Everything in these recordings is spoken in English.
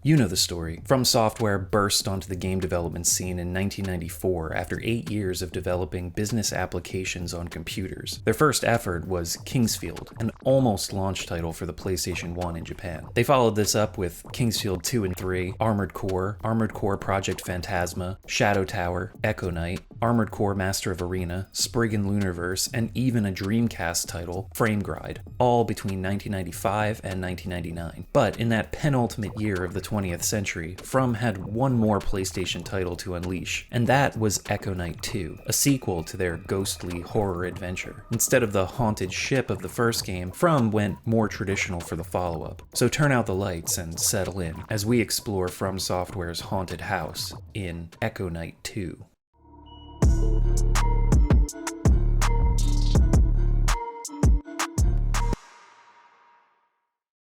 You know the story. From Software burst onto the game development scene in 1994 after 8 years of developing business applications on computers. Their first effort was Kingsfield, an almost launch title for the PlayStation 1 in Japan. They followed this up with Kingsfield 2 and 3, Armored Core Project Phantasma, Shadow Tower, Echo Knight, Armored Core Master of Arena, Spriggan Lunarverse, and even a Dreamcast title, Frame Gride, all between 1995 and 1999. But in that penultimate year of the 20th century, From had one more PlayStation title to unleash, and that was Echo Knight 2, a sequel to their ghostly horror adventure. Instead of the haunted ship of the first game, From went more traditional for the follow-up. So turn out the lights and settle in as we explore From Software's haunted house in Echo Knight 2.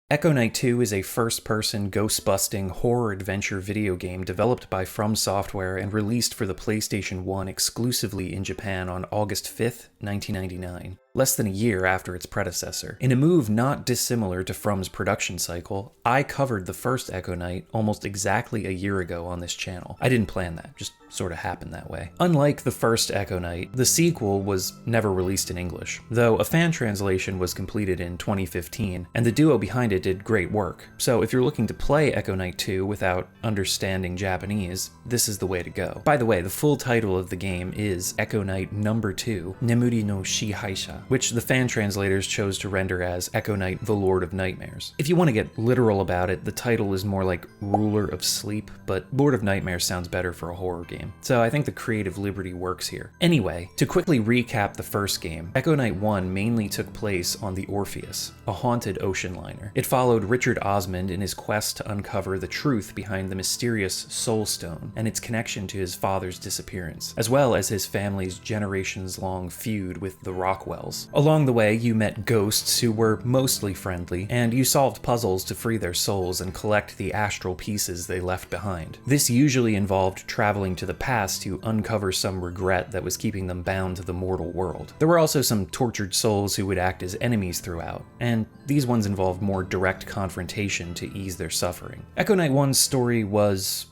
Echo Knight 2 is a first-person, ghost-busting horror-adventure video game developed by From Software and released for the PlayStation 1 exclusively in Japan on August 5th, 1999. Less than a year after its predecessor. In a move not dissimilar to From's production cycle, I covered the first Echo Knight almost exactly a year ago on this channel. I didn't plan that, just sort of happened that way. Unlike the first Echo Knight, the sequel was never released in English, though a fan translation was completed in 2015, and the duo behind it did great work. So if you're looking to play Echo Knight 2 without understanding Japanese, this is the way to go. By the way, the full title of the game is Echo Knight No. 2, Nemuri no Shihaisha, which the fan translators chose to render as Echo Knight the Lord of Nightmares. If you want to get literal about it, the title is more like Ruler of Sleep, but Lord of Nightmares sounds better for a horror game. So I think the creative liberty works here. Anyway, to quickly recap the first game, Echo Knight 1 mainly took place on the Orpheus, a haunted ocean liner. It followed Richard Osmond in his quest to uncover the truth behind the mysterious Soul Stone and its connection to his father's disappearance, as well as his family's generations-long feud with the Rockwells. Along the way, you met ghosts who were mostly friendly, and you solved puzzles to free their souls and collect the astral pieces they left behind. This usually involved traveling to the past to uncover some regret that was keeping them bound to the mortal world. There were also some tortured souls who would act as enemies throughout, and these ones involved more direct confrontation to ease their suffering. Echo Knight 1's story was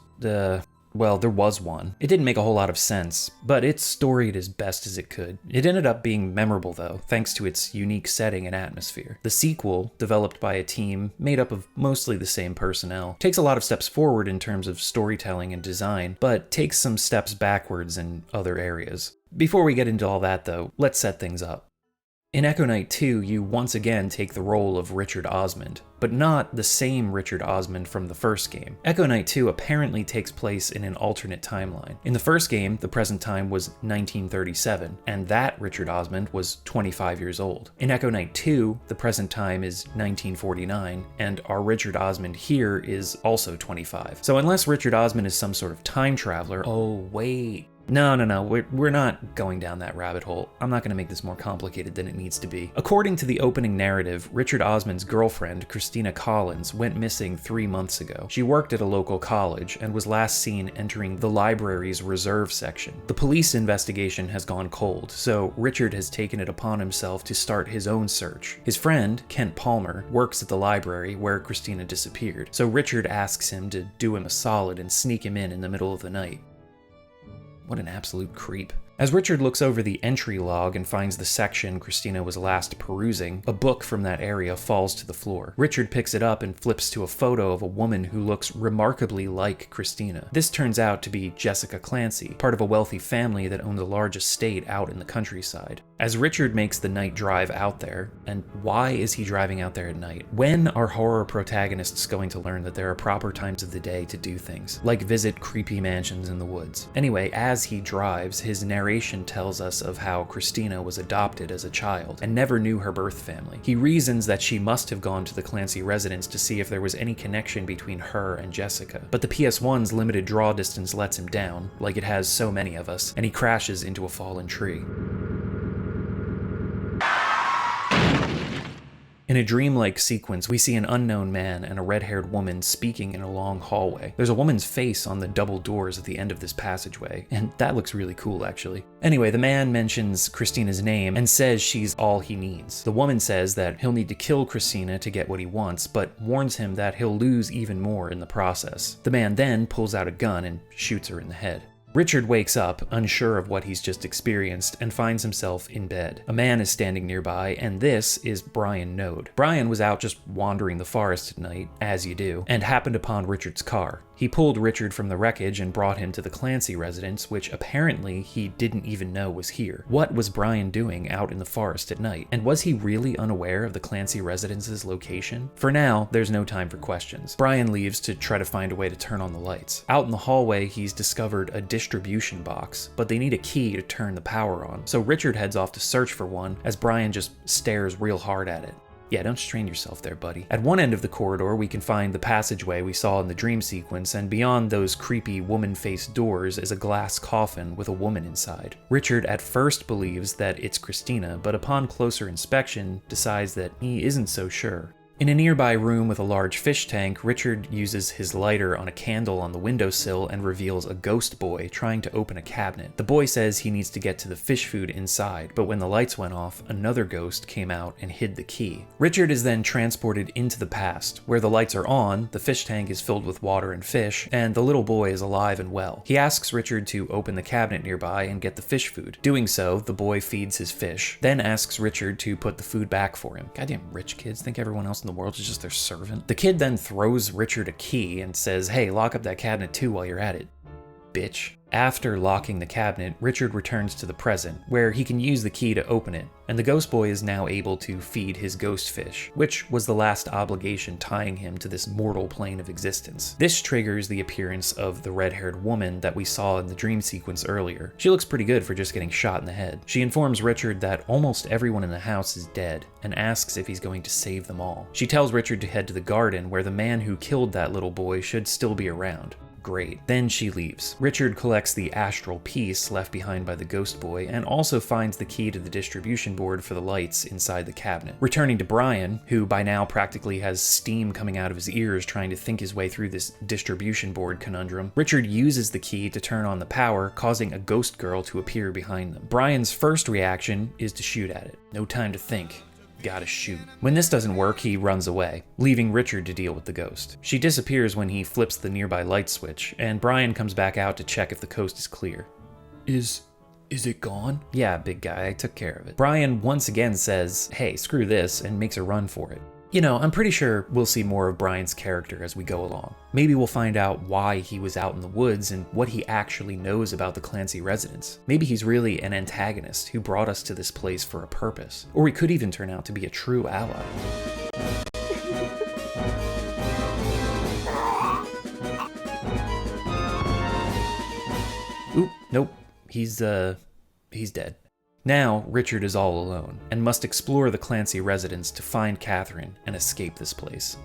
well, there was one. It didn't make a whole lot of sense, but it storied as best as it could. It ended up being memorable though, thanks to its unique setting and atmosphere. The sequel, developed by a team made up of mostly the same personnel, takes a lot of steps forward in terms of storytelling and design, but takes some steps backwards in other areas. Before we get into all that though, let's set things up. In Echo Knight 2, you once again take the role of Richard Osmond, but not the same Richard Osmond from the first game. Echo Knight 2 apparently takes place in an alternate timeline. In the first game, the present time was 1937, and that Richard Osmond was 25 years old. In Echo Knight 2, the present time is 1949, and our Richard Osmond here is also 25. So unless Richard Osmond is some sort of time traveler— oh wait. No, we're not going down that rabbit hole. I'm not going to make this more complicated than it needs to be. According to the opening narrative, Richard Osmond's girlfriend, Christina Collins, went missing 3 months ago. She worked at a local college and was last seen entering the library's reserve section. The police investigation has gone cold, so Richard has taken it upon himself to start his own search. His friend, Kent Palmer, works at the library where Christina disappeared, so Richard asks him to do him a solid and sneak him in the middle of the night. What an absolute creep. As Richard looks over the entry log and finds the section Christina was last perusing, a book from that area falls to the floor. Richard picks it up and flips to a photo of a woman who looks remarkably like Christina. This turns out to be Jessica Clancy, part of a wealthy family that owns a large estate out in the countryside. As Richard makes the night drive out there, and why is he driving out there at night? When are horror protagonists going to learn that there are proper times of the day to do things, like visit creepy mansions in the woods? Anyway, as he drives, his narration tells us of how Christina was adopted as a child and never knew her birth family. He reasons that she must have gone to the Clancy residence to see if there was any connection between her and Jessica, but the PS1's limited draw distance lets him down, like it has so many of us, and he crashes into a fallen tree. In a dreamlike sequence, we see an unknown man and a red-haired woman speaking in a long hallway. There's a woman's face on the double doors at the end of this passageway, and that looks really cool, actually. Anyway, the man mentions Christina's name and says she's all he needs. The woman says that he'll need to kill Christina to get what he wants, but warns him that he'll lose even more in the process. The man then pulls out a gun and shoots her in the head. Richard wakes up, unsure of what he's just experienced, and finds himself in bed. A man is standing nearby, and this is Brian Node. Brian was out just wandering the forest at night, as you do, and happened upon Richard's car. He pulled Richard from the wreckage and brought him to the Clancy residence, which apparently he didn't even know was here. What was Brian doing out in the forest at night? And was he really unaware of the Clancy residence's location? For now, there's no time for questions. Brian leaves to try to find a way to turn on the lights. Out in the hallway, he's discovered a distribution box, but they need a key to turn the power on. So Richard heads off to search for one as Brian just stares real hard at it. Yeah, don't strain yourself there, buddy. At one end of the corridor, we can find the passageway we saw in the dream sequence, and beyond those creepy woman-faced doors is a glass coffin with a woman inside. Richard at first believes that it's Christina, but upon closer inspection, decides that he isn't so sure. In a nearby room with a large fish tank, Richard uses his lighter on a candle on the windowsill and reveals a ghost boy trying to open a cabinet. The boy says he needs to get to the fish food inside, but when the lights went off, another ghost came out and hid the key. Richard is then transported into the past. Where the lights are on, the fish tank is filled with water and fish, and the little boy is alive and well. He asks Richard to open the cabinet nearby and get the fish food. Doing so, the boy feeds his fish, then asks Richard to put the food back for him. Goddamn rich kids think everyone else in the world is just their servant. The kid then throws Richard a key and says, "Hey, lock up that cabinet too while you're at it, bitch." After locking the cabinet, Richard returns to the present, where he can use the key to open it, and the ghost boy is now able to feed his ghost fish, which was the last obligation tying him to this mortal plane of existence. This triggers the appearance of the red-haired woman that we saw in the dream sequence earlier. She looks pretty good for just getting shot in the head. She informs Richard that almost everyone in the house is dead, and asks if he's going to save them all. She tells Richard to head to the garden, where the man who killed that little boy should still be around. Great. Then she leaves. Richard collects the astral piece left behind by the ghost boy and also finds the key to the distribution board for the lights inside the cabinet. Returning to Brian, who by now practically has steam coming out of his ears trying to think his way through this distribution board conundrum, Richard uses the key to turn on the power, causing a ghost girl to appear behind them. Brian's first reaction is to shoot at it. No time to think. Gotta shoot. When this doesn't work, he runs away, leaving Richard to deal with the ghost. She disappears when he flips the nearby light switch, and Brian comes back out to check if the coast is clear. Is it gone? Yeah, big guy, I took care of it. Brian once again says, "Hey, screw this," and makes a run for it. You know, I'm pretty sure we'll see more of Brian's character as we go along. Maybe we'll find out why he was out in the woods and what he actually knows about the Clancy residence. Maybe he's really an antagonist who brought us to this place for a purpose. Or he could even turn out to be a true ally. Oop, nope. He's dead. Now, Richard is all alone, and must explore the Clancy residence to find Catherine and escape this place.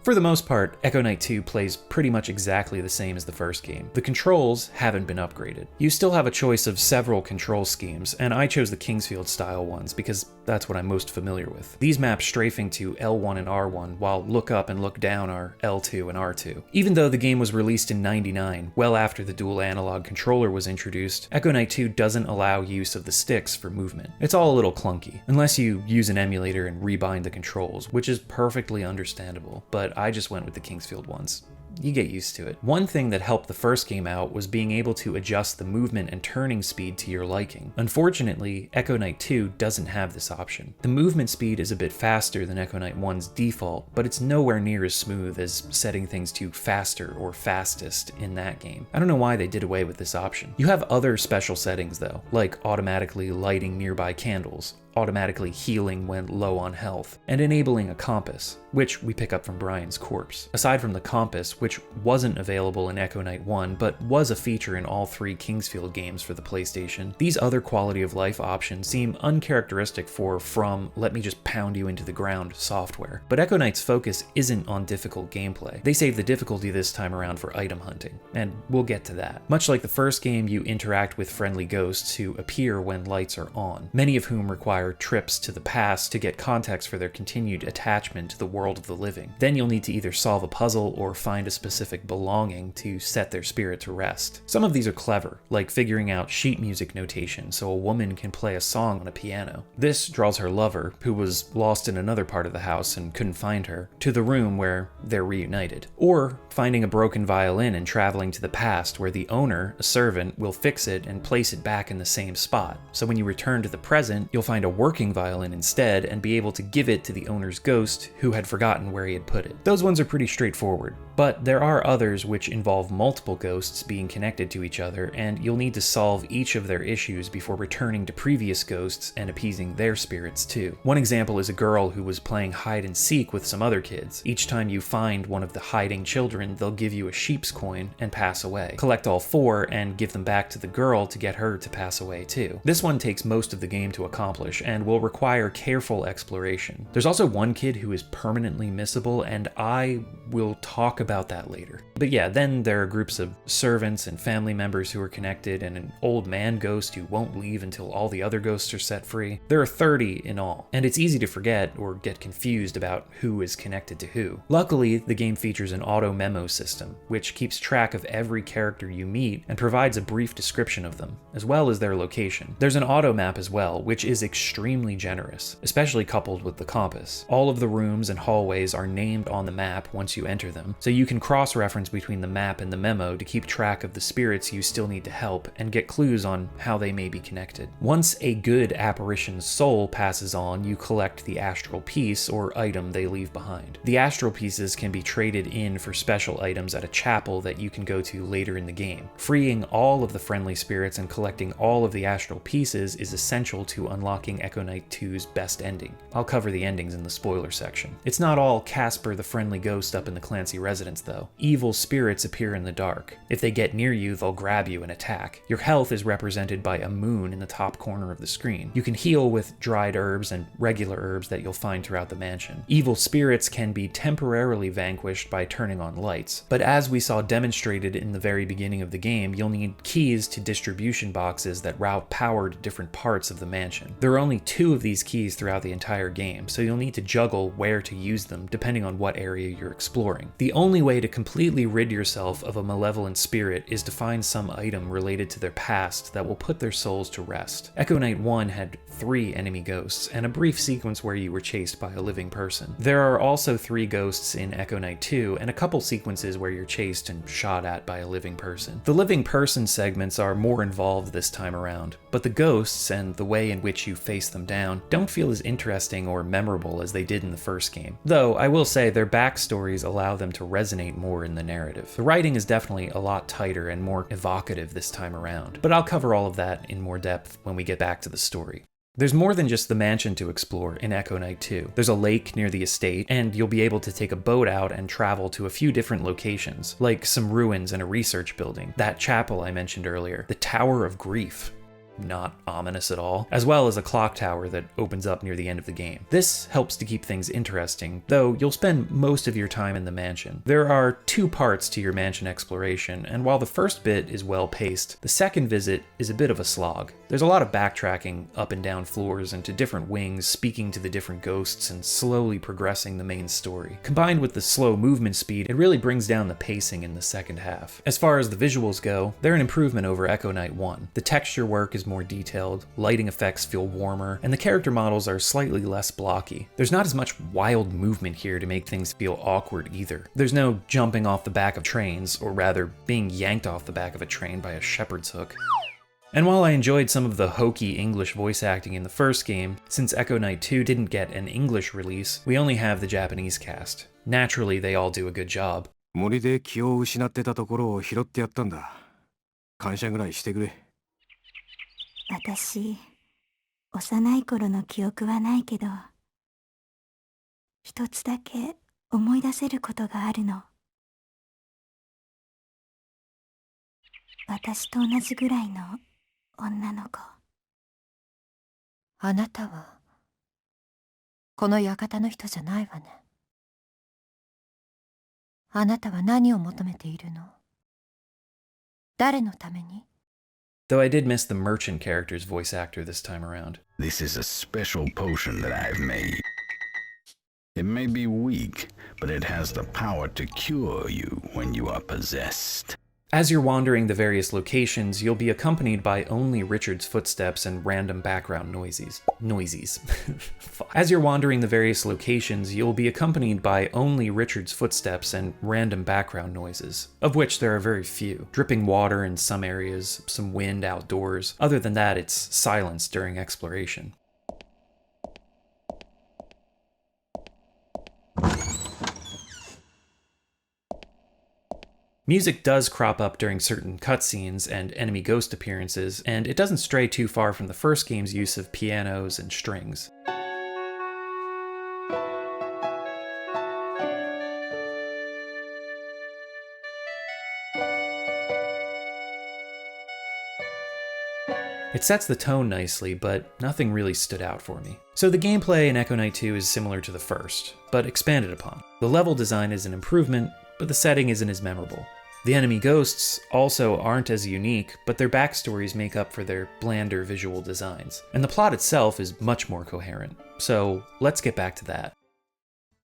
For the most part, Echo Knight 2 plays pretty much exactly the same as the first game. The controls haven't been upgraded. You still have a choice of several control schemes, and I chose the Kingsfield style ones because that's what I'm most familiar with. These map strafing to L1 and R1, while look up and look down are L2 and R2. Even though the game was released in '99, well after the dual analog controller was introduced, Echo Knight 2 doesn't allow use of the sticks for movement. It's all a little clunky, unless you use an emulator and rebind the controls, which is perfectly understandable, but I just went with the Kingsfield ones. You get used to it. One thing that helped the first game out was being able to adjust the movement and turning speed to your liking. Unfortunately, Echo Knight 2 doesn't have this option. The movement speed is a bit faster than Echo Knight 1's default, but it's nowhere near as smooth as setting things to faster or fastest in that game. I don't know why they did away with this option. You have other special settings though, like automatically lighting nearby candles, automatically healing when low on health, and enabling a compass, which we pick up from Brian's corpse. Aside from the compass, which wasn't available in Echo Knight 1, but was a feature in all three Kingsfield games for the PlayStation, these other quality of life options seem uncharacteristic for From let me just pound you into the ground software. But Echo Knight's focus isn't on difficult gameplay. They save the difficulty this time around for item hunting, and we'll get to that. Much like the first game, you interact with friendly ghosts who appear when lights are on, many of whom require require trips to the past to get context for their continued attachment to the world of the living. Then you'll need to either solve a puzzle or find a specific belonging to set their spirit to rest. Some of these are clever, like figuring out sheet music notation so a woman can play a song on a piano. This draws her lover, who was lost in another part of the house and couldn't find her, to the room where they're reunited. Or finding a broken violin and traveling to the past where the owner, a servant, will fix it and place it back in the same spot. So when you return to the present, you'll find a working violin instead and be able to give it to the owner's ghost who had forgotten where he had put it. Those ones are pretty straightforward, but there are others which involve multiple ghosts being connected to each other, and you'll need to solve each of their issues before returning to previous ghosts and appeasing their spirits too. One example is a girl who was playing hide and seek with some other kids. Each time you find one of the hiding children, they'll give you a sheep's coin and pass away. Collect all 4 and give them back to the girl to get her to pass away too. This one takes most of the game to accomplish and will require careful exploration. There's also one kid who is permanently missable, and I will talk about that later. But yeah, then there are groups of servants and family members who are connected, and an old man ghost who won't leave until all the other ghosts are set free. There are 30 in all, and it's easy to forget or get confused about who is connected to who. Luckily, the game features an auto memo system, which keeps track of every character you meet and provides a brief description of them, as well as their location. There's an auto map as well, which is extremely generous, especially coupled with the compass. All of the rooms and hallways are named on the map once you enter them, so you can cross-reference between the map and the memo to keep track of the spirits you still need to help and get clues on how they may be connected. Once a good apparition's soul passes on, you collect the astral piece or item they leave behind. The astral pieces can be traded in for special items at a chapel that you can go to later in the game. Freeing all of the friendly spirits and collecting all of the astral pieces is essential to unlocking Echo Knight 2's best ending. I'll cover the endings in the spoiler section. It's not all Casper the friendly ghost up in the Clancy residence though. Evil spirits appear in the dark. If they get near you, they'll grab you and attack. Your health is represented by a moon in the top corner of the screen. You can heal with dried herbs and regular herbs that you'll find throughout the mansion. Evil spirits can be temporarily vanquished by turning on lights, but as we saw demonstrated in the very beginning of the game, you'll need keys to distribution boxes that route power to different parts of the mansion. There are only 2 of these keys throughout the entire game, so you'll need to juggle where to use them depending on what area you're exploring. The only way to completely rid yourself of a malevolent spirit is to find some item related to their past that will put their souls to rest. Echo Knight 1 had 3 enemy ghosts and a brief sequence where you were chased by a living person. There are also 3 ghosts in Echo Knight 2 and a couple sequences where you're chased and shot at by a living person. The living person segments are more involved this time around, but the ghosts and the way in which you face them down don't feel as interesting or memorable as they did in the first game. Though I will say their backstories allow them to resonate more in the narrative. The writing is definitely a lot tighter and more evocative this time around, but I'll cover all of that in more depth when we get back to the story. There's more than just the mansion to explore in Echo Knight 2. There's a lake near the estate, and you'll be able to take a boat out and travel to a few different locations, like some ruins and a research building, that chapel I mentioned earlier, the Tower of Grief. Not ominous at all, as well as a clock tower that opens up near the end of the game. This helps to keep things interesting, though you'll spend most of your time in the mansion. There are 2 parts to your mansion exploration, and while the first bit is well paced, the second visit is a bit of a slog. There's a lot of backtracking up and down floors and to different wings, speaking to the different ghosts and slowly progressing the main story. Combined with the slow movement speed, it really brings down the pacing in the second half. As far as the visuals go, they're an improvement over Echo Knight 1. The texture work is more detailed, lighting effects feel warmer, and the character models are slightly less blocky. There's not as much wild movement here to make things feel awkward either. There's no jumping off the back of trains, or rather, being yanked off the back of a train by a shepherd's hook. And while I enjoyed some of the hokey English voice acting in the first game, since Echo Knight 2 didn't get an English release, we only have the Japanese cast. Naturally, they all do a good job. 森で気を失ってたところを拾ってやったんだ。感謝ぐらいしてくれ。私、幼い頃の記憶はないけど、一つだけ思い出せることがあるの。私と同じぐらいの女の子。あなたは、この館の人じゃないわね。あなたは何を求めているの？誰のために？ though I did miss the merchant character's voice actor this time around. This is a special potion that I've made. It may be weak, but it has the power to cure you when you are possessed. As you're wandering the various locations, you'll be accompanied by only Richard's footsteps and random background noises. As you're wandering the various locations, you'll be accompanied by only Richard's footsteps and random background noises, of which there are very few. Dripping water in some areas, some wind outdoors. Other than that, it's silence during exploration. Music does crop up during certain cutscenes and enemy ghost appearances, and it doesn't stray too far from the first game's use of pianos and strings. It sets the tone nicely, but nothing really stood out for me. So the gameplay in Echo Knight 2 is similar to the first, but expanded upon. The level design is an improvement, but the setting isn't as memorable. The enemy ghosts also aren't as unique, but their backstories make up for their blander visual designs. And the plot itself is much more coherent. So let's get back to that.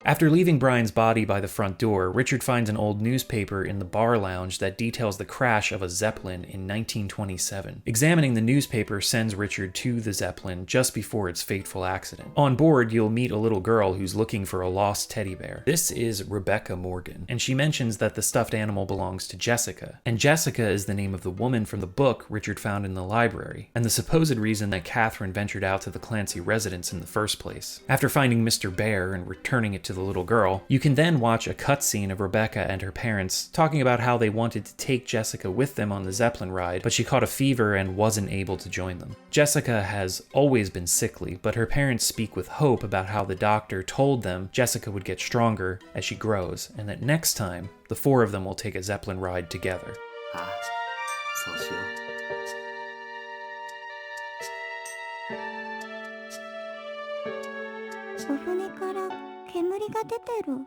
After leaving Brian's body by the front door, Richard finds an old newspaper in the bar lounge that details the crash of a Zeppelin in 1927. Examining the newspaper sends Richard to the Zeppelin just before its fateful accident. On board, you'll meet a little girl who's looking for a lost teddy bear. This is Rebecca Morgan, and she mentions that the stuffed animal belongs to Jessica. And Jessica is the name of the woman from the book Richard found in the library, and the supposed reason that Catherine ventured out to the Clancy residence in the first place. After finding Mr. Bear and returning it to the little girl, you can then watch a cutscene of Rebecca and her parents talking about how they wanted to take Jessica with them on the Zeppelin ride, but she caught a fever and wasn't able to join them. Jessica has always been sickly, but her parents speak with hope about how the doctor told them Jessica would get stronger as she grows, and that next time, the four of them will take a Zeppelin ride together. そうしよう。お船から煙が出てる。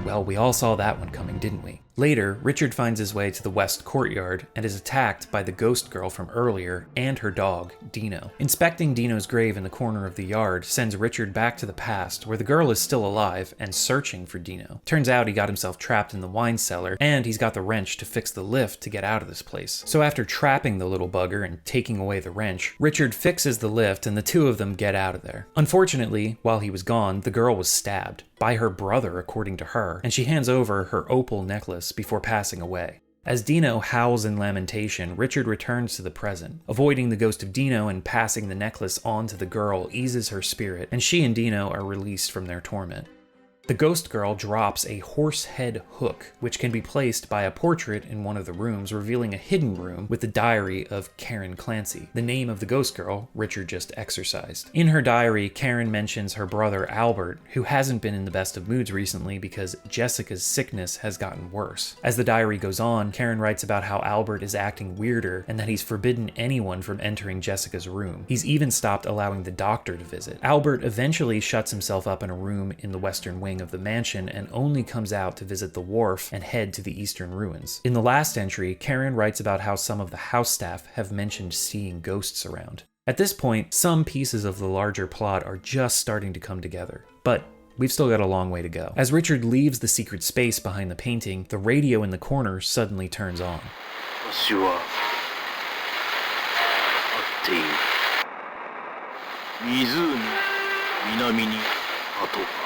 Well, we all saw that one coming, didn't we? Later, Richard finds his way to the west courtyard and is attacked by the ghost girl from earlier and her dog, Dino. Inspecting Dino's grave in the corner of the yard sends Richard back to the past, where the girl is still alive and searching for Dino. Turns out he got himself trapped in the wine cellar, and he's got the wrench to fix the lift to get out of this place. So after trapping the little bugger and taking away the wrench, Richard fixes the lift and the two of them get out of there. Unfortunately, while he was gone, the girl was stabbed. By her brother, according to her, and she hands over her opal necklace before passing away. As Dino howls in lamentation, Richard returns to the present. Avoiding the ghost of Dino and passing the necklace on to the girl eases her spirit, and she and Dino are released from their torment. The ghost girl drops a horse head hook, which can be placed by a portrait in one of the rooms, revealing a hidden room with the diary of Karen Clancy, the name of the ghost girl Richard just exorcised. In her diary, Karen mentions her brother Albert, who hasn't been in the best of moods recently because Jessica's sickness has gotten worse. As the diary goes on, Karen writes about how Albert is acting weirder and that he's forbidden anyone from entering Jessica's room. He's even stopped allowing the doctor to visit. Albert eventually shuts himself up in a room in the western wing of the mansion and only comes out to visit the wharf and head to the eastern ruins. In the last entry, Karen writes about how some of the house staff have mentioned seeing ghosts around. At this point, some pieces of the larger plot are just starting to come together, but we've still got a long way to go. As Richard leaves the secret space behind the painting, the radio in the corner suddenly turns on. 私は会っている。湖、南に跡が。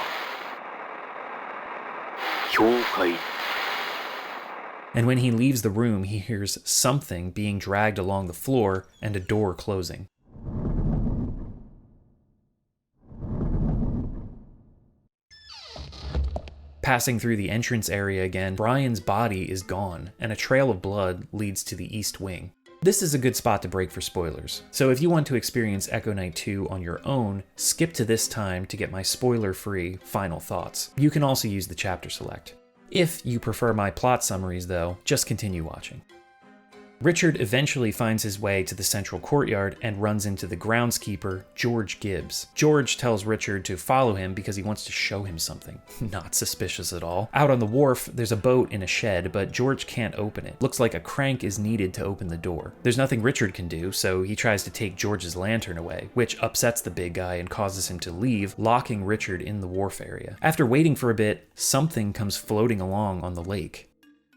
教会。 And when he leaves the room, he hears something being dragged along the floor and a door closing. Passing through the entrance area again, Brian's body is gone, and a trail of blood leads to the east wing. This is a good spot to break for spoilers, so if you want to experience Echo Knight 2 on your own, skip to this time to get my spoiler-free final thoughts. You can also use the chapter select. If you prefer my plot summaries though, just continue watching. Richard eventually finds his way to the central courtyard and runs into the groundskeeper, George Gibbs. George tells Richard to follow him because he wants to show him something. Not suspicious at all. Out on the wharf, there's a boat in a shed, but George can't open it. Looks like a crank is needed to open the door. There's nothing Richard can do, so he tries to take George's lantern away, which upsets the big guy and causes him to leave, locking Richard in the wharf area. After waiting for a bit, something comes floating along on the lake.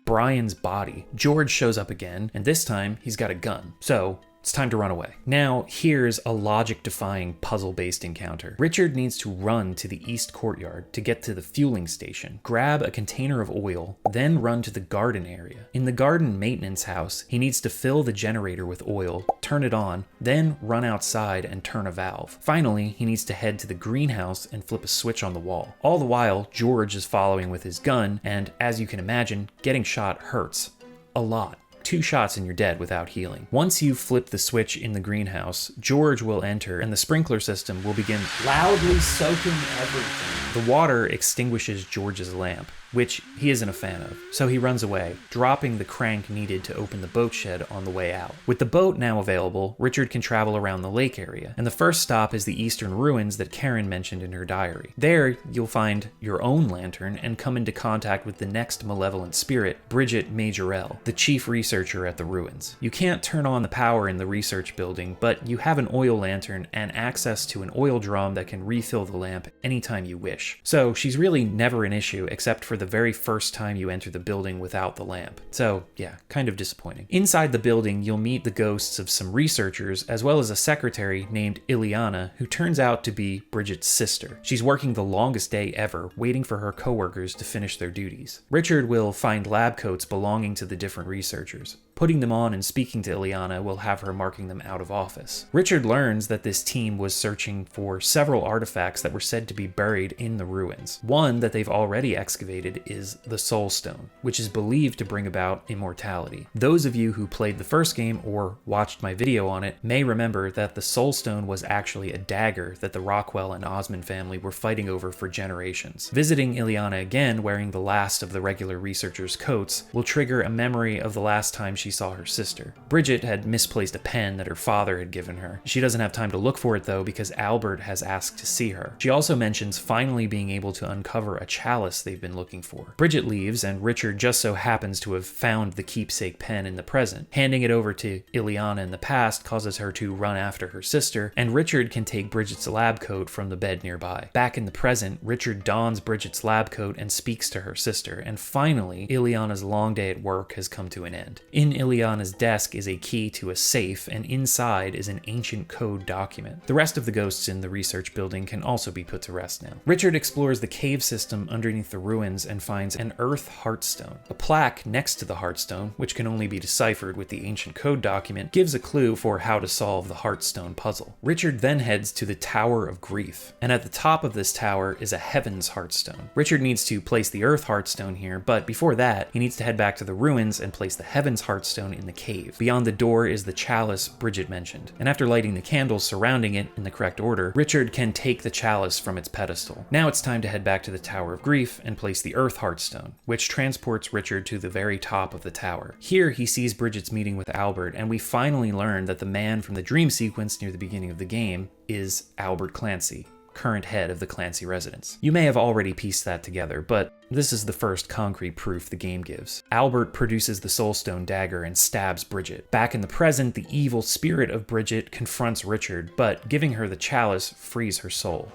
Brian's body. George shows up again, and this time he's got a gun. So it's time to run away. Now, here's a logic-defying, puzzle-based encounter. Richard needs to run to the east courtyard to get to the fueling station, grab a container of oil, then run to the garden area. In the garden maintenance house, he needs to fill the generator with oil, turn it on, then run outside and turn a valve. Finally, he needs to head to the greenhouse and flip a switch on the wall. All the while, George is following with his gun, and as you can imagine, getting shot hurts. A lot. 2 shots and you're dead without healing. Once you've flipped the switch in the greenhouse, George will enter and the sprinkler system will begin loudly soaking everything. The water extinguishes George's lamp, which he isn't a fan of, so he runs away, dropping the crank needed to open the boat shed on the way out. With the boat now available, Richard can travel around the lake area, and the first stop is the eastern ruins that Karen mentioned in her diary. There, you'll find your own lantern and come into contact with the next malevolent spirit, Bridget Majorelle, the chief researcher at the ruins. You can't turn on the power in the research building, but you have an oil lantern and access to an oil drum that can refill the lamp anytime you wish. So she's really never an issue except for the very first time you enter the building without the lamp. So yeah, kind of disappointing. Inside the building, you'll meet the ghosts of some researchers as well as a secretary named Ileana who turns out to be Bridget's sister. She's working the longest day ever, waiting for her coworkers to finish their duties. Richard will find lab coats belonging to the different researchers. Putting them on and speaking to Ileana will have her marking them out of office. Richard learns that this team was searching for several artifacts that were said to be buried in the ruins. One that they've already excavated is the Soul Stone, which is believed to bring about immortality. Those of you who played the first game or watched my video on it may remember that the Soul Stone was actually a dagger that the Rockwell and Osmond family were fighting over for generations. Visiting Ileana again wearing the last of the regular researchers' coats will trigger a memory of the last time she saw her sister. Bridget had misplaced a pen that her father had given her. She doesn't have time to look for it though because Albert has asked to see her. She also mentions finally being able to uncover a chalice they've been looking for. Bridget leaves and Richard just so happens to have found the keepsake pen in the present. Handing it over to Ileana in the past causes her to run after her sister, and Richard can take Bridget's lab coat from the bed nearby. Back in the present, Richard dons Bridget's lab coat and speaks to her sister, and finally, Ileana's long day at work has come to an end. In Ileana's desk is a key to a safe, and inside is an ancient code document. The rest of the ghosts in the research building can also be put to rest now. Richard explores the cave system underneath the ruins and finds an Earth Heartstone. A plaque next to the Heartstone, which can only be deciphered with the ancient code document, gives a clue for how to solve the Heartstone puzzle. Richard then heads to the Tower of Grief, and at the top of this tower is a Heaven's Heartstone. Richard needs to place the Earth Heartstone here, but before that, he needs to head back to the ruins and place the Heaven's Heartstone in the cave. Beyond the door is the chalice Bridget mentioned, and after lighting the candles surrounding it in the correct order, Richard can take the chalice from its pedestal. Now it's time to head back to the Tower of Grief and place the Earth Heartstone, which transports Richard to the very top of the tower. Here he sees Bridget's meeting with Albert, and we finally learn that the man from the dream sequence near the beginning of the game is Albert Clancy, current head of the Clancy residence. You may have already pieced that together, but this is the first concrete proof the game gives. Albert produces the Soulstone dagger and stabs Bridget. Back in the present, the evil spirit of Bridget confronts Richard, but giving her the chalice frees her soul.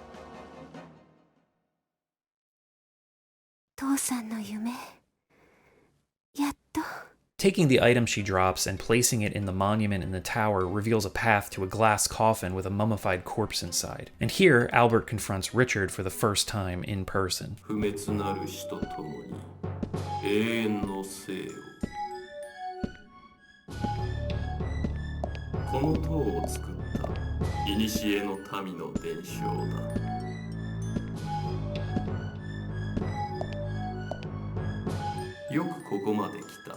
父さんの夢やっと Taking the item she drops and placing it in the monument in the tower reveals a path to a glass coffin with a mummified corpse inside. And here, Albert confronts Richard for the first time in person. 不滅なる死とともに永遠の生をこの塔を作った古の民の伝承だよくここまで来た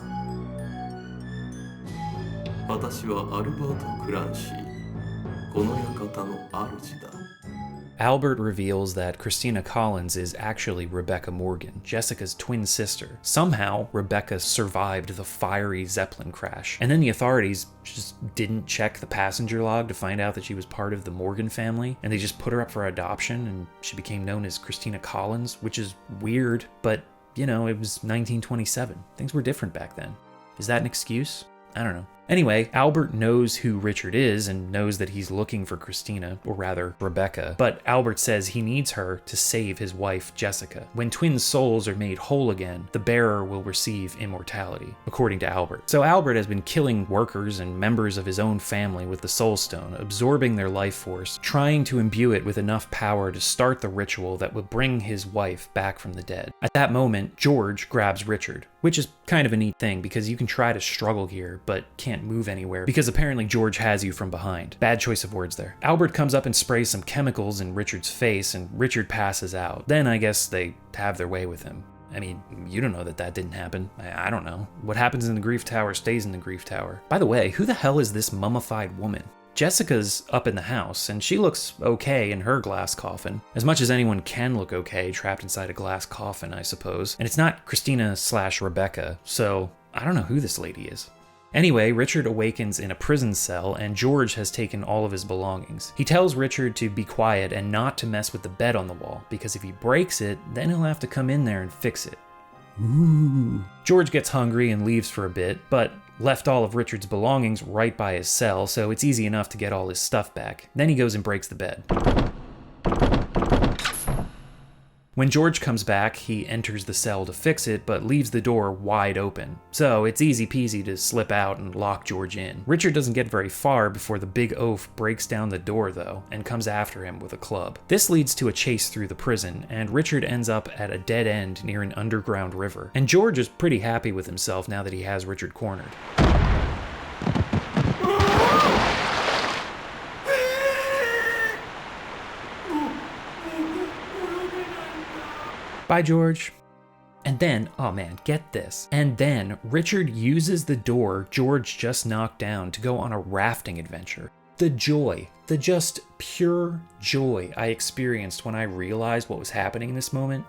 私はアルバート・クランシーこの館の主だ Albert reveals that Christina Collins is actually Rebecca Morgan, Jessica's twin sister. Somehow, Rebecca survived the fiery Zeppelin crash, and then the authorities just didn't check the passenger log to find out that she was part of the Morgan family, and they just put her up for adoption, and she became known as Christina Collins, which is weird, but, you know, it was 1927. Things were different back then. Is that an excuse? I don't know. Anyway, Albert knows who Richard is and knows that he's looking for Christina, or rather, Rebecca, but Albert says he needs her to save his wife, Jessica. When twin souls are made whole again, the bearer will receive immortality, according to Albert. So Albert has been killing workers and members of his own family with the Soul Stone, absorbing their life force, trying to imbue it with enough power to start the ritual that would bring his wife back from the dead. At that moment, George grabs Richard, which is kind of a neat thing because you can try to struggle here, but can't move anywhere because apparently George has you from behind. Bad choice of words there. Albert comes up and sprays some chemicals in Richard's face and Richard passes out. Then I guess they have their way with him. I mean, you don't know that that didn't happen. I don't know. What happens in the Grief Tower stays in the Grief Tower. By the way, who the hell is this mummified woman? Jessica's up in the house, and she looks okay in her glass coffin. As much as anyone can look okay trapped inside a glass coffin, I suppose. And it's not Christina/Rebecca, so I don't know who this lady is. Anyway, Richard awakens in a prison cell, and George has taken all of his belongings. He tells Richard to be quiet and not to mess with the bed on the wall, because if he breaks it, then he'll have to come in there and fix it. Ooh. George gets hungry and leaves for a bit, but left all of Richard's belongings right by his cell, so it's easy enough to get all his stuff back. Then he goes and breaks the bed. When George comes back, he enters the cell to fix it, but leaves the door wide open. So it's easy peasy to slip out and lock George in. Richard doesn't get very far before the big oaf breaks down the door though, and comes after him with a club. This leads to a chase through the prison, and Richard ends up at a dead end near an underground river. And George is pretty happy with himself now that he has Richard cornered. Bye, George. And then, oh man, get this. And then Richard uses the door George just knocked down to go on a rafting adventure. The joy, the just pure joy I experienced when I realized what was happening in this moment,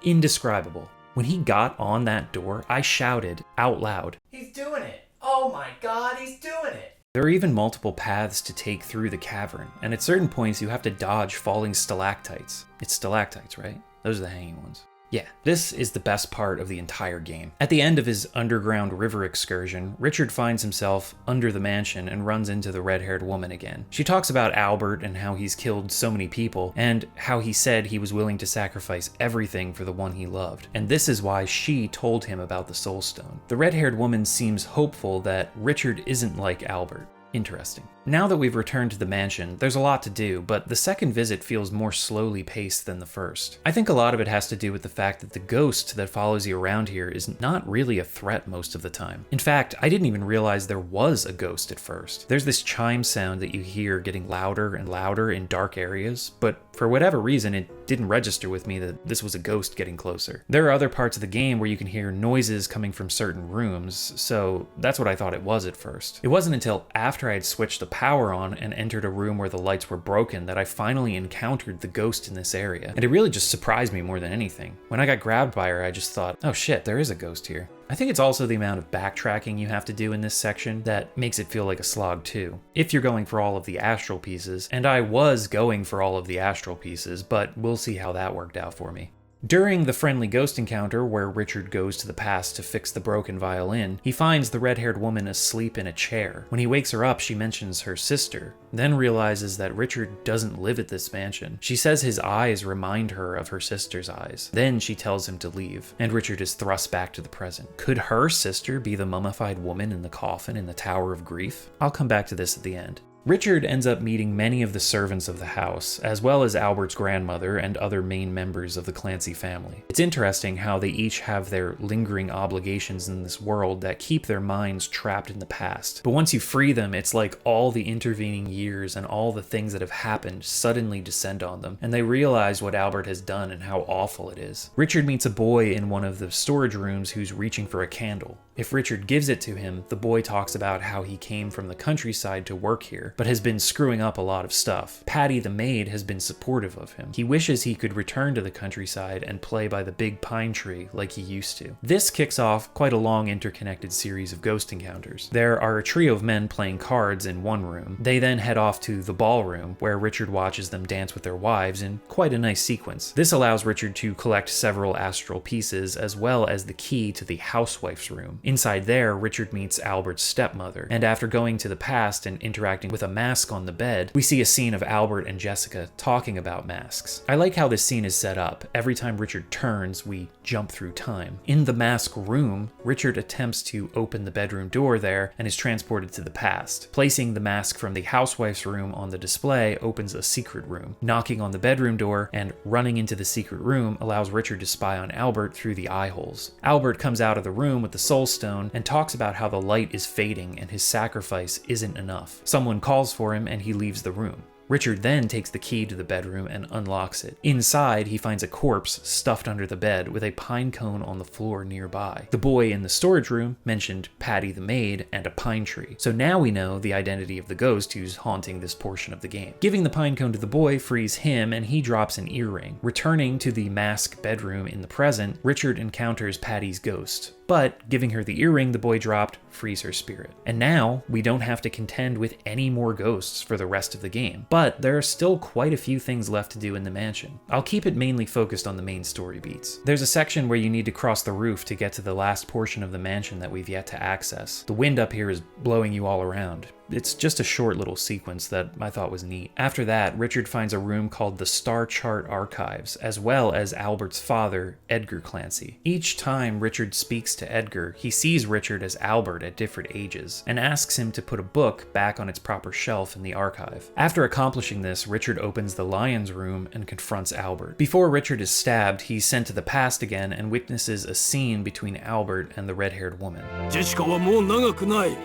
indescribable. When he got on that door, I shouted out loud, "He's doing it! Oh my God, he's doing it!" There are even multiple paths to take through the cavern, and at certain points you have to dodge falling stalactites. It's stalactites, right? Those are the hanging ones. Yeah, this is the best part of the entire game. At the end of his underground river excursion, Richard finds himself under the mansion and runs into the red-haired woman again. She talks about Albert and how he's killed so many people, and how he said he was willing to sacrifice everything for the one he loved. And this is why she told him about the Soul Stone. The red-haired woman seems hopeful that Richard isn't like Albert. Interesting. Now that we've returned to the mansion, there's a lot to do, but the second visit feels more slowly paced than the first. I think a lot of it has to do with the fact that the ghost that follows you around here is not really a threat most of the time. In fact, I didn't even realize there was a ghost at first. There's this chime sound that you hear getting louder and louder in dark areas, but for whatever reason, it didn't register with me that this was a ghost getting closer. There are other parts of the game where you can hear noises coming from certain rooms, so that's what I thought it was at first. It wasn't until after I had switched the power on and entered a room where the lights were broken that I finally encountered the ghost in this area, and it really just surprised me more than anything. When I got grabbed by her, I just thought, oh shit, there is a ghost here. I think it's also the amount of backtracking you have to do in this section that makes it feel like a slog too. If you're going for all of the astral pieces, and I was going for all of the astral pieces, but we'll see how that worked out for me. During the friendly ghost encounter where Richard goes to the past to fix the broken violin, he finds the red-haired woman asleep in a chair. When he wakes her up, she mentions her sister, then realizes that Richard doesn't live at this mansion. She says his eyes remind her of her sister's eyes. Then she tells him to leave, and Richard is thrust back to the present. Could her sister be the mummified woman in the coffin in the Tower of Grief? I'll come back to this at the end. Richard ends up meeting many of the servants of the house, as well as Albert's grandmother and other main members of the Clancy family. It's interesting how they each have their lingering obligations in this world that keep their minds trapped in the past. But once you free them, it's like all the intervening years and all the things that have happened suddenly descend on them, and they realize what Albert has done and how awful it is. Richard meets a boy in one of the storage rooms who's reaching for a candle. If Richard gives it to him, the boy talks about how he came from the countryside to work here, but has been screwing up a lot of stuff. Patty the maid has been supportive of him. He wishes he could return to the countryside and play by the big pine tree like he used to. This kicks off quite a long interconnected series of ghost encounters. There are a trio of men playing cards in one room. They then head off to the ballroom, where Richard watches them dance with their wives in quite a nice sequence. This allows Richard to collect several astral pieces, as well as the key to the housewife's room. Inside there, Richard meets Albert's stepmother, and after going to the past and interacting with a mask on the bed, we see a scene of Albert and Jessica talking about masks. I like how this scene is set up. Every time Richard turns, we jump through time. In the mask room, Richard attempts to open the bedroom door there and is transported to the past. Placing the mask from the housewife's room on the display opens a secret room. Knocking on the bedroom door and running into the secret room allows Richard to spy on Albert through the eye holes. Albert comes out of the room with the soul stone and talks about how the light is fading and his sacrifice isn't enough. Someone calls for him and he leaves the room. Richard then takes the key to the bedroom and unlocks it. Inside, he finds a corpse stuffed under the bed with a pine cone on the floor nearby. The boy in the storage room mentioned Patty the maid and a pine tree, so now we know the identity of the ghost who's haunting this portion of the game. Giving the pine cone to the boy frees him and he drops an earring. Returning to the mask bedroom in the present, Richard encounters Patty's ghost. But giving her the earring the boy dropped frees her spirit. And now we don't have to contend with any more ghosts for the rest of the game. But there are still quite a few things left to do in the mansion. I'll keep it mainly focused on the main story beats. There's a section where you need to cross the roof to get to the last portion of the mansion that we've yet to access. The wind up here is blowing you all around. It's just a short little sequence that I thought was neat. After that, Richard finds a room called the Star Chart Archives, as well as Albert's father, Edgar Clancy. Each time Richard speaks to Edgar, he sees Richard as Albert at different ages, and asks him to put a book back on its proper shelf in the archive. After accomplishing this, Richard opens the Lion's Room and confronts Albert. Before Richard is stabbed, he's sent to the past again and witnesses a scene between Albert and the red-haired woman. ジェシカはもう長くない。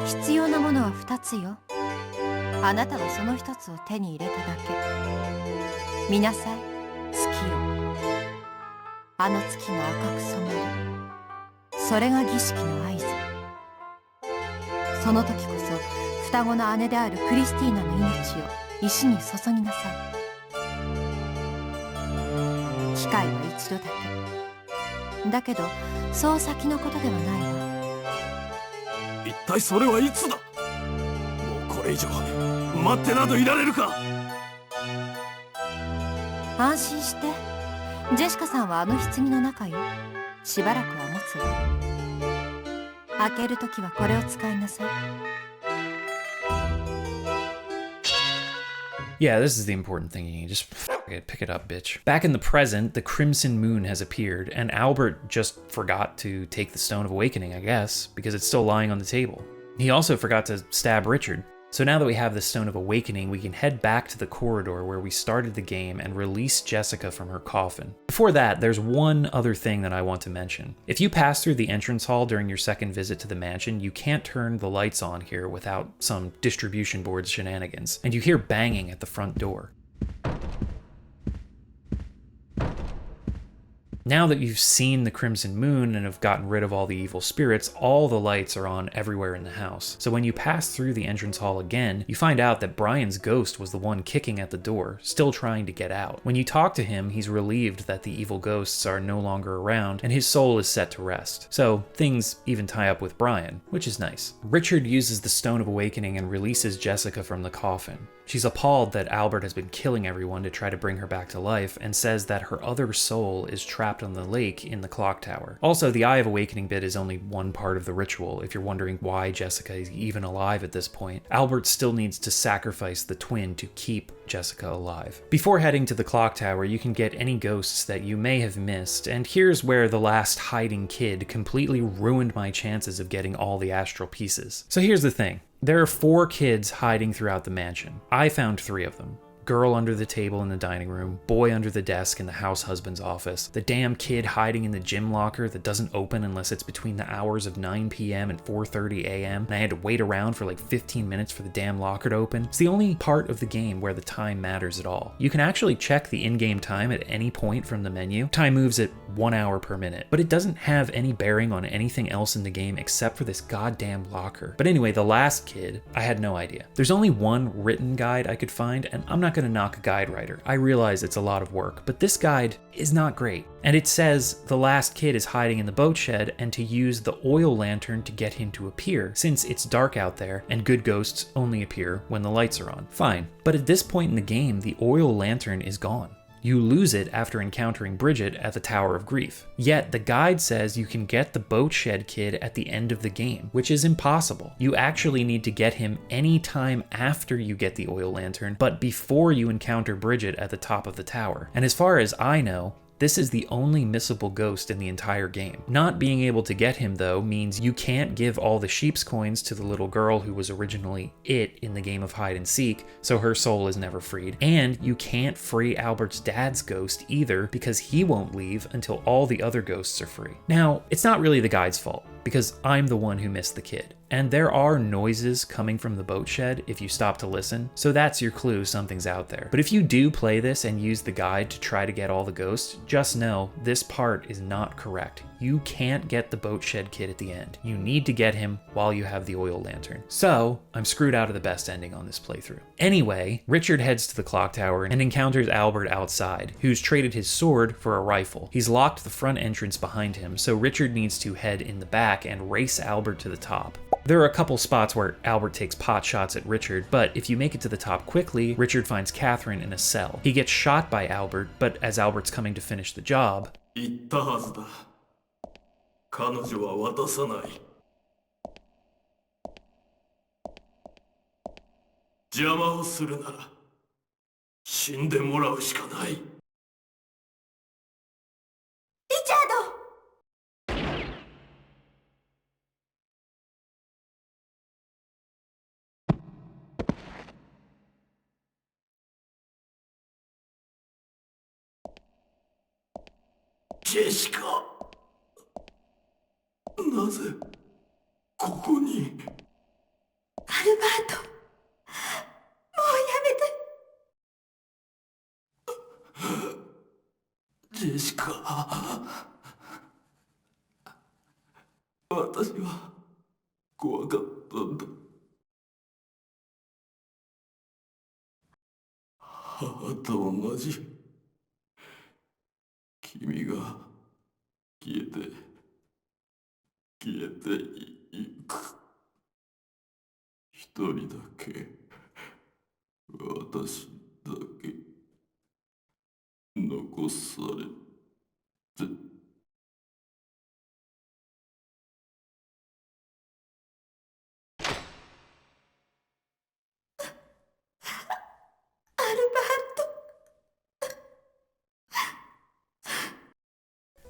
必要なものは2つよ。あなたはその1つを手に入れただけ。見なさい、月よ。あの月が赤く染まる。それが儀式の合図。その時こそ双子の姉であるクリスティーナの命を石に注ぎなさい。機会は一度だけ。だけどそう先のことではないわ。一体それはいつだ。もうこれ以上待ってなどいられるか。安心して。ジェシカさんはあの棺の中よ。しばらくは持つわ。開けるときはこれを使いなさい。Yeah, this is the important thing. You just pick it up, bitch. Back in the present, the Crimson Moon has appeared, and Albert just forgot to take the Stone of Awakening, I guess, because it's still lying on the table. He also forgot to stab Richard. So now that we have the Stone of Awakening, we can head back to the corridor where we started the game and release Jessica from her coffin. Before that, there's one other thing that I want to mention. If you pass through the entrance hall during your second visit to the mansion, you can't turn the lights on here without some distribution board shenanigans, and you hear banging at the front door. Now that you've seen the Crimson Moon and have gotten rid of all the evil spirits, all the lights are on everywhere in the house. So when you pass through the entrance hall again, you find out that Brian's ghost was the one kicking at the door, still trying to get out. When you talk to him, he's relieved that the evil ghosts are no longer around, and his soul is set to rest. So things even tie up with Brian, which is nice. Richard uses the Stone of Awakening and releases Jessica from the coffin. She's appalled that Albert has been killing everyone to try to bring her back to life, and says that her other soul is trapped on the lake in the clock tower. Also, the Eye of Awakening bit is only one part of the ritual. If you're wondering why Jessica is even alive at this point, Albert still needs to sacrifice the twin to keep Jessica alive. Before heading to the clock tower, you can get any ghosts that you may have missed, and here's where the last hiding kid completely ruined my chances of getting all the astral pieces. So here's the thing. There are 4 kids hiding throughout the mansion. I found 3 of them. Girl under the table in the dining room, boy under the desk in the house husband's office, the damn kid hiding in the gym locker that doesn't open unless it's between the hours of 9 p.m. and 4:30 a.m. and I had to wait around for like 15 minutes for the damn locker to open. It's the only part of the game where the time matters at all. You can actually check the in-game time at any point from the menu. Time moves at 1 hour per minute, but it doesn't have any bearing on anything else in the game except for this goddamn locker. But anyway, the last kid, I had no idea. There's only one written guide I could find, and I'm not gonna knock a guide writer. I realize it's a lot of work, but this guide is not great. And it says the last kid is hiding in the boat shed and to use the oil lantern to get him to appear, since it's dark out there and good ghosts only appear when the lights are on. Fine, but at this point in the game, the oil lantern is gone. You lose it after encountering Bridget at the Tower of Grief. Yet the guide says you can get the boat shed kid at the end of the game, which is impossible. You actually need to get him any time after you get the oil lantern, but before you encounter Bridget at the top of the tower. And as far as I know, this is the only missable ghost in the entire game. Not being able to get him, though, means you can't give all the sheep's coins to the little girl who was originally it in the game of hide and seek, so her soul is never freed. And you can't free Albert's dad's ghost either, because he won't leave until all the other ghosts are free. Now, it's not really the guide's fault, because I'm the one who missed the kid. And there are noises coming from the boat shed if you stop to listen, so that's your clue something's out there. But if you do play this and use the guide to try to get all the ghosts, just know this part is not correct. You can't get the boat shed kid at the end. You need to get him while you have the oil lantern. So, I'm screwed out of the best ending on this playthrough. Anyway, Richard heads to the clock tower and encounters Albert outside, who's traded his sword for a rifle. He's locked the front entrance behind him, so Richard needs to head in the back and race Albert to the top. There are a couple spots where Albert takes pot shots at Richard, but if you make it to the top quickly, Richard finds Catherine in a cell. He gets shot by Albert, but as Albert's coming to finish the job, 言ったはずだ。彼女は渡さない。邪魔をするなら死んでもらうしかない。ジェシカ、なぜここに？アルバート、もうやめて。ジェシカ、私は怖かったんだ。母と同じ。君が消えていく。一人だけ、私だけ残されて。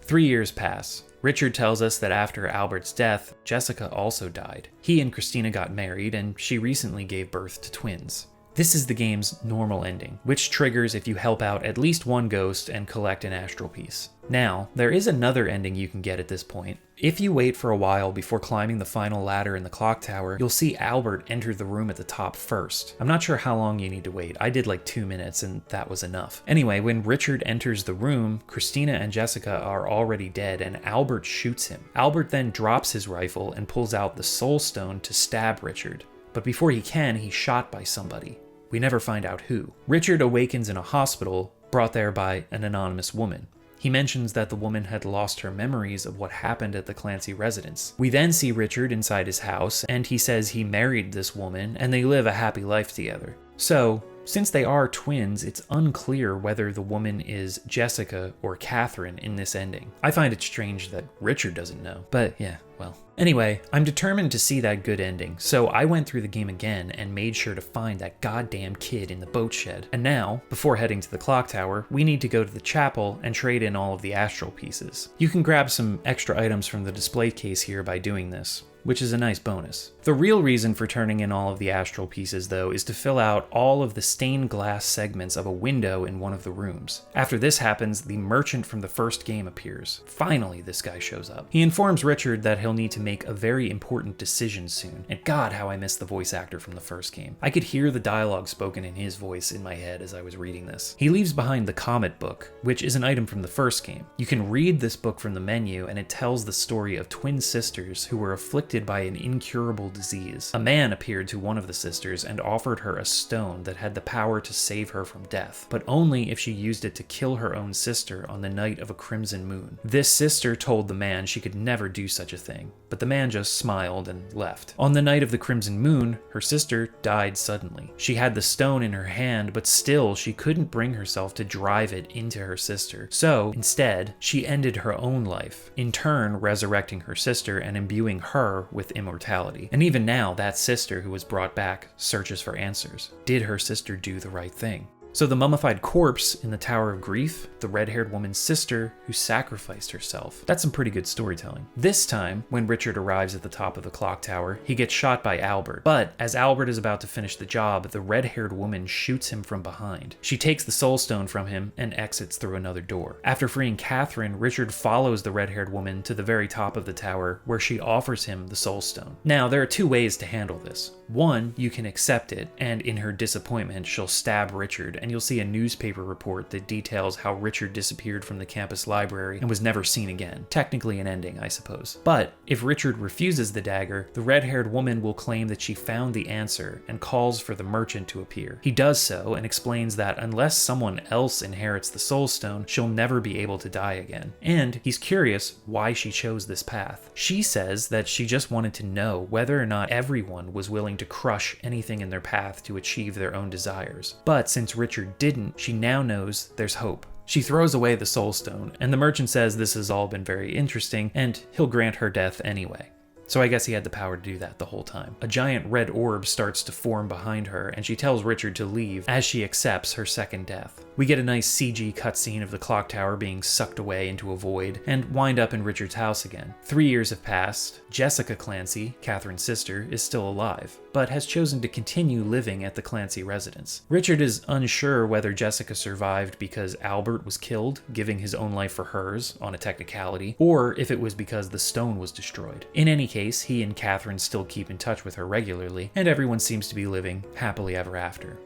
3 years pass. Richard tells us that after Albert's death, Jessica also died. He and Christina got married, and she recently gave birth to twins. This is the game's normal ending, which triggers if you help out at least one ghost and collect an astral piece. Now, there is another ending you can get at this point. If you wait for a while before climbing the final ladder in the clock tower, you'll see Albert enter the room at the top first. I'm not sure how long you need to wait. I did like 2 minutes and that was enough. Anyway, when Richard enters the room, Christina and Jessica are already dead and Albert shoots him. Albert then drops his rifle and pulls out the soul stone to stab Richard. But before he can, he's shot by somebody. We never find out who. Richard awakens in a hospital, brought there by an anonymous woman. He mentions that the woman had lost her memories of what happened at the Clancy residence. We then see Richard inside his house, and he says he married this woman, and they live a happy life together. So, since they are twins, it's unclear whether the woman is Jessica or Catherine in this ending. I find it strange that Richard doesn't know, but yeah, well. Anyway, I'm determined to see that good ending, so I went through the game again and made sure to find that goddamn kid in the boat shed. And now, before heading to the clock tower, we need to go to the chapel and trade in all of the astral pieces. You can grab some extra items from the display case here by doing this. which is a nice bonus. The real reason for turning in all of the astral pieces, though, is to fill out all of the stained glass segments of a window in one of the rooms. After this happens, the merchant from the first game appears. Finally, this guy shows up. He informs Richard that he'll need to make a very important decision soon, and God, how I miss the voice actor from the first game. I could hear the dialogue spoken in his voice in my head as I was reading this. He leaves behind the Comet book, which is an item from the first game. You can read this book from the menu, and it tells the story of twin sisters who were afflicted by an incurable disease. A man appeared to one of the sisters and offered her a stone that had the power to save her from death, but only if she used it to kill her own sister on the night of a crimson moon. This sister told the man she could never do such a thing, but the man just smiled and left. On the night of the crimson moon, her sister died suddenly. She had the stone in her hand, but still she couldn't bring herself to drive it into her sister. So instead, she ended her own life, in turn resurrecting her sister and imbuing her with immortality. And even now, that sister who was brought back searches for answers. Did her sister do the right thing? So the mummified corpse in the Tower of Grief, the red-haired woman's sister who sacrificed herself. That's some pretty good storytelling. This time, when Richard arrives at the top of the clock tower, he gets shot by Albert. But as Albert is about to finish the job, the red-haired woman shoots him from behind. She takes the soul stone from him and exits through another door. After freeing Catherine, Richard follows the red-haired woman to the very top of the tower, where she offers him the soul stone. Now, there are two ways to handle this. One, you can accept it, and in her disappointment, she'll stab Richard, and you'll see a newspaper report that details how Richard disappeared from the campus library and was never seen again. Technically an ending, I suppose. But if Richard refuses the dagger, the red-haired woman will claim that she found the answer and calls for the merchant to appear. He does so and explains that unless someone else inherits the soul stone, she'll never be able to die again. And he's curious why she chose this path. She says that she just wanted to know whether or not everyone was willing to crush anything in their path to achieve their own desires. But since Richard didn't, she now knows there's hope. She throws away the soul stone, and the merchant says this has all been very interesting, and he'll grant her death anyway. So I guess he had the power to do that the whole time. A giant red orb starts to form behind her, and she tells Richard to leave as she accepts her second death. We get a nice CG cutscene of the clock tower being sucked away into a void, and wind up in Richard's house again. 3 years have passed. Jessica Clancy, Catherine's sister, is still alive, but has chosen to continue living at the Clancy residence. Richard is unsure whether Jessica survived because Albert was killed, giving his own life for hers, on a technicality, or if it was because the stone was destroyed. In any case, he and Catherine still keep in touch with her regularly, and everyone seems to be living happily ever after.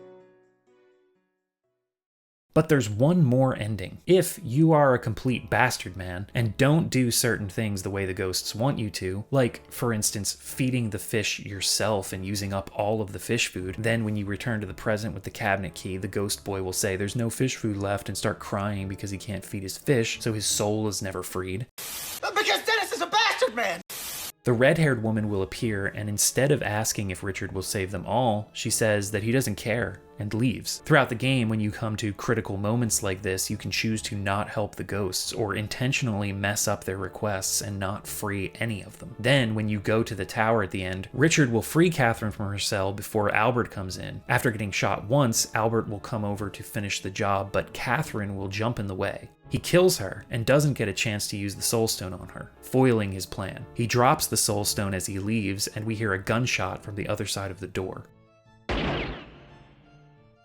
But there's one more ending. If you are a complete bastard man and don't do certain things the way the ghosts want you to, like, for instance, feeding the fish yourself and using up all of the fish food, then when you return to the present with the cabinet key, the ghost boy will say there's no fish food left and start crying because he can't feed his fish, so his soul is never freed. Because Dennis is a bastard man! The red-haired woman will appear, and instead of asking if Richard will save them all, she says that he doesn't care, and leaves. Throughout the game, when you come to critical moments like this, you can choose to not help the ghosts, or intentionally mess up their requests and not free any of them. Then, when you go to the tower at the end, Richard will free Catherine from her cell before Albert comes in. After getting shot once, Albert will come over to finish the job, but Catherine will jump in the way. He kills her and doesn't get a chance to use the soul stone on her, foiling his plan. He drops the soul stone as he leaves, and we hear a gunshot from the other side of the door.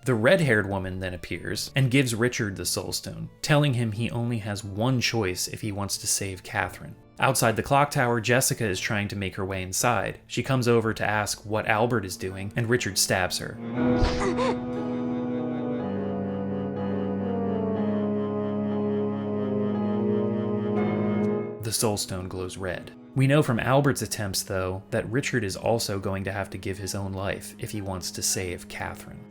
The red-haired woman then appears and gives Richard the soul stone, telling him he only has one choice if he wants to save Catherine. Outside the clock tower, Jessica is trying to make her way inside. She comes over to ask what Albert is doing, and Richard stabs her. The soul stone glows red. We know from Albert's attempts, though, that Richard is also going to have to give his own life if he wants to save Catherine.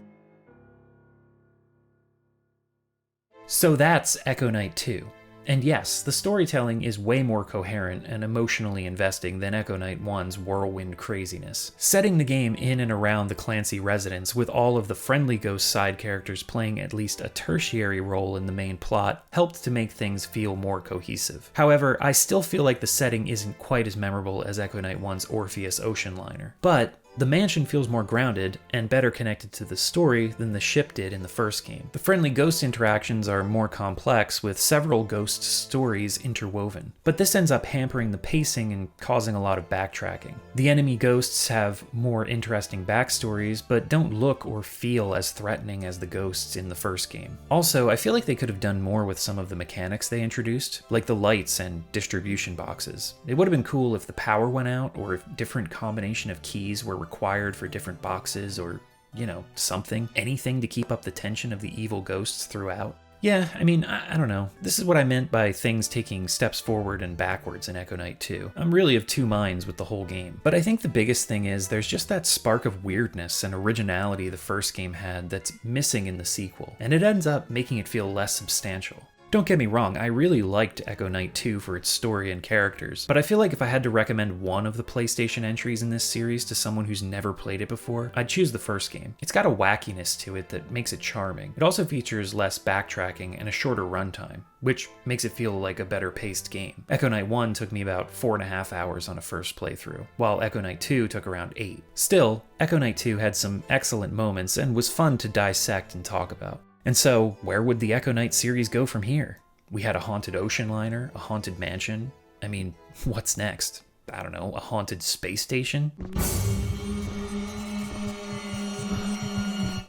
So that's Echo Knight 2. And yes, the storytelling is way more coherent and emotionally investing than Echo Knight 1's whirlwind craziness. Setting the game in and around the Clancy residence with all of the friendly ghost side characters playing at least a tertiary role in the main plot helped to make things feel more cohesive. However, I still feel like the setting isn't quite as memorable as Echo Knight 1's Orpheus ocean liner. But The mansion feels more grounded and better connected to the story than the ship did in the first game. The friendly ghost interactions are more complex, with several ghost stories interwoven. But this ends up hampering the pacing and causing a lot of backtracking. The enemy ghosts have more interesting backstories, but don't look or feel as threatening as the ghosts in the first game. Also, I feel like they could have done more with some of the mechanics they introduced, like the lights and distribution boxes. It would have been cool if the power went out, or if different combination of keys were required for different boxes, or, you know, something. Anything to keep up the tension of the evil ghosts throughout. Yeah, I mean, I don't know. This is what I meant by things taking steps forward and backwards in Echo Knight 2. I'm really of two minds with the whole game. But I think the biggest thing is there's just that spark of weirdness and originality the first game had that's missing in the sequel, and it ends up making it feel less substantial. Don't get me wrong, I really liked Echo Knight 2 for its story and characters, but I feel like if I had to recommend one of the PlayStation entries in this series to someone who's never played it before, I'd choose the first game. It's got a wackiness to it that makes it charming. It also features less backtracking and a shorter runtime, which makes it feel like a better paced game. Echo Knight 1 took me about 4.5 hours on a first playthrough, while Echo Knight 2 took around 8. Still, Echo Knight 2 had some excellent moments and was fun to dissect and talk about. And so, where would the Echo Knight series go from here? We had a haunted ocean liner, a haunted mansion. I mean, what's next? I don't know, a haunted space station?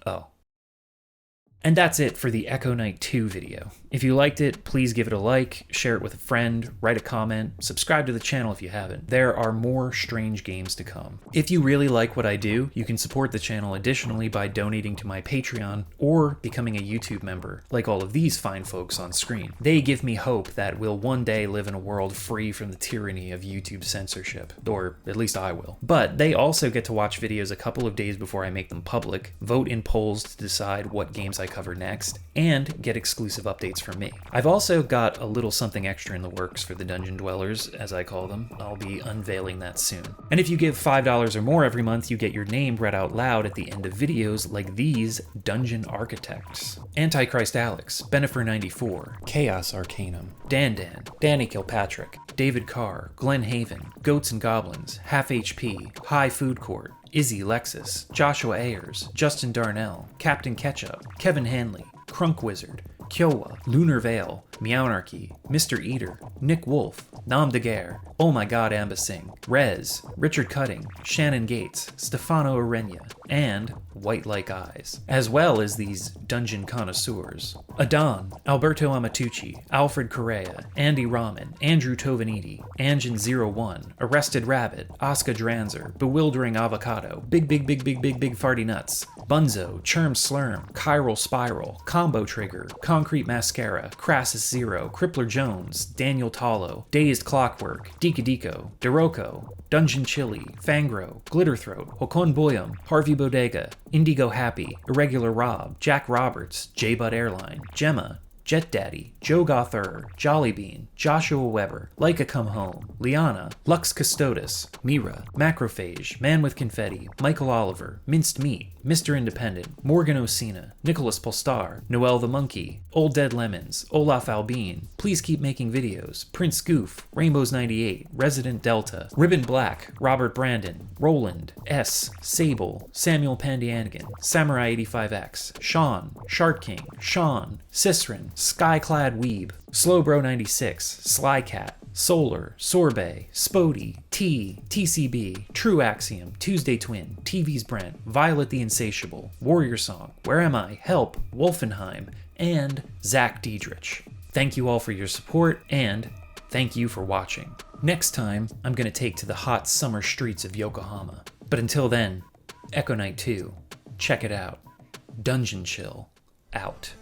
Oh. And that's it for the Echo Knight 2 video. If you liked it, please give it a like, share it with a friend, write a comment, subscribe to the channel if you haven't. There are more strange games to come. If you really like what I do, you can support the channel additionally by donating to my Patreon or becoming a YouTube member, like all of these fine folks on screen. They give me hope that we'll one day live in a world free from the tyranny of YouTube censorship, or at least I will. But they also get to watch videos a couple of days before I make them public, vote in polls to decide what games I cover next, and get exclusive updates from me. I've also got a little something extra in the works for the Dungeon Dwellers, as I call them. I'll be unveiling that soon. And if you give $5 or more every month, you get your name read out loud at the end of videos like these Dungeon Architects. Antichrist Alex, Benifer94, Chaos Arcanum, Dan, Danny Kilpatrick, David Carr, Glenn Haven, Goats and Goblins, Half HP, High Food Court, Izzy Lexus, Joshua Ayers, Justin Darnell, Captain Ketchup, Kevin Hanley, Crunk Wizard, Kiowa, Lunar Veil, Meownarchy, Mr. Eater, Nick Wolf, Nam Daguerre, Oh My God Amba Singh, Rez, Richard Cutting, Shannon Gates, Stefano Arenya, and White Like Eyes, as well as these dungeon connoisseurs. Adon, Alberto Amatucci, Alfred Correa, Andy Rahman, Andrew Tovaniti, Anjin01, Arrested Rabbit, Oscar Dranzer, Bewildering Avocado, Big Farty Nuts, Bunzo, Churm Slurm, Chiral Spiral, Combo Trigger, Concrete Mascara, Crassus Zero, Crippler Jones, Daniel Talo, Dazed Clockwork, Dikadiko, Deroko, Dungeon Chili, Fangro, Glitterthroat, Hokon Boyum, Harvey Bodega, Indigo Happy, Irregular Rob, Jack Roberts, J-Bud Airline, Gemma, Jet Daddy, Joe Gother, Jollybean, Joshua Weber, Leica Come Home, Liana, Lux Custodes, Mira, Macrophage, Man with Confetti, Michael Oliver, Minced Meat, Mr. Independent, Morgan Osina, Nicholas Polstar, Noel the Monkey, Old Dead Lemons, Olaf Albine, Please Keep Making Videos, Prince Goof, Rainbows 98, Resident Delta, Ribbon Black, Robert Brandon, Roland, S, Sable, Samuel Pandianigan, Samurai 85X, Sean, Shark King, Sean, Ciceren, Skyclad Weeb, Slowbro 96, Slycat, Solar, Sorbet, Spody, T, TCB, True Axiom, Tuesday Twin, TV's Brent, Violet the Insatiable, Warrior Song, Where Am I, Help, Wolfenheim, and Zach Diedrich. Thank you all for your support, and thank you for watching. Next time, I'm going to take to the hot summer streets of Yokohama. But until then, Echo Knight 2, check it out. Dungeon Chill, out.